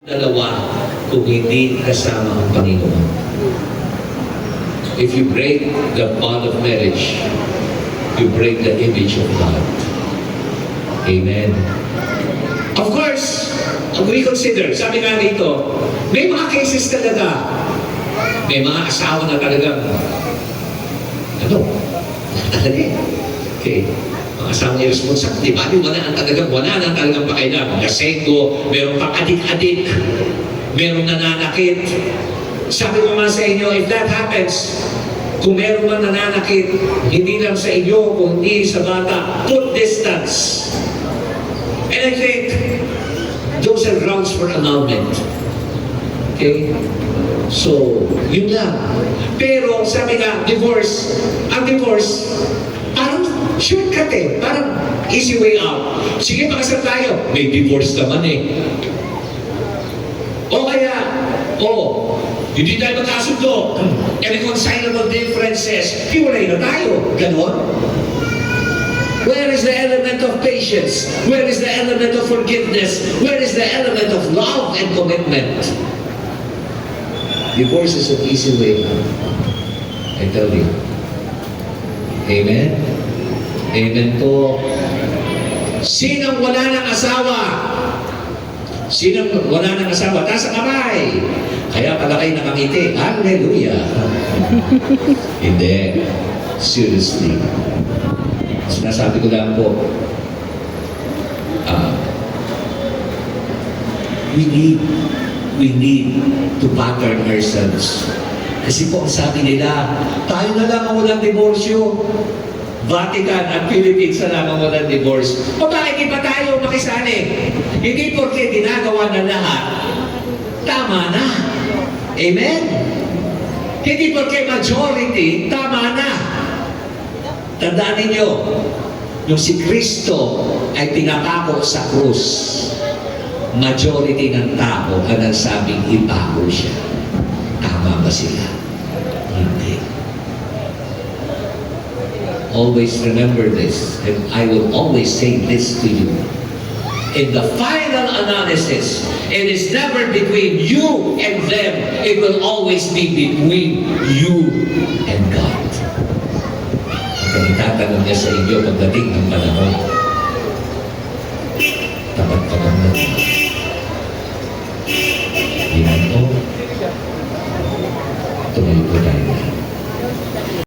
Dalawa kung hindi kasama ang Panginoon. If you break the bond of marriage, you break the image of God. Amen. Of course, we consider, sabi nga dito, may mga cases talaga, may mga asawa na talagang, talaga eh. Okay. Mga asawa niya responsible, di ba? Wala na talagang pakailan. Gasego, meron pang adik-adik, meron nananakit. Sabi ko nga sa inyo, if that happens, kung meron man nananakit, hindi lang sa inyo, kundi sa bata, put distance. And I think, those are grounds for annulment. Okay? So, yun lang. Pero, sabi nga, ang divorce, parang shortcut eh. Parang easy way out. Sige, pakasal tayo. May divorce naman eh. O kaya, hindi tayo magkasundo. Irreconcilable differences. Hiwalay na tayo. Ganon. Where is the element of patience? Where is the element of forgiveness? Where is the element of love and commitment? Divorce is an easy way out. I tell you. Amen? Amen po. Sinong wala ng asawa? Sinong wala ng asawa? Taas ang kamay. Kaya pala kayo nakangiti. Hallelujah. Hindi. Seriously. Sinasabi ko lang po, we need to pattern ourselves. Kasi po, sabi nila, tayo na lang ang walang diborsyo. Vatican at Philippines na lang ang walang divorce. O bakit di pa tayo makisali? Hindi porque ginagawa na lahat, tama na. Amen? Hindi porque majority, tama na. Tandaan ninyo, yung si Kristo ay pinapako sa krus. Majority ng tao ang nagsabing ipako siya. Tama ba sila? Hindi. Always remember this, and I will always say this to you. In the final analysis, it is never between you and them. It will always be between you and God. Ang itatanong niya sa inyo pagdating ng panahon, tapat ka bang natin? Yan po. Tuloy po tayo.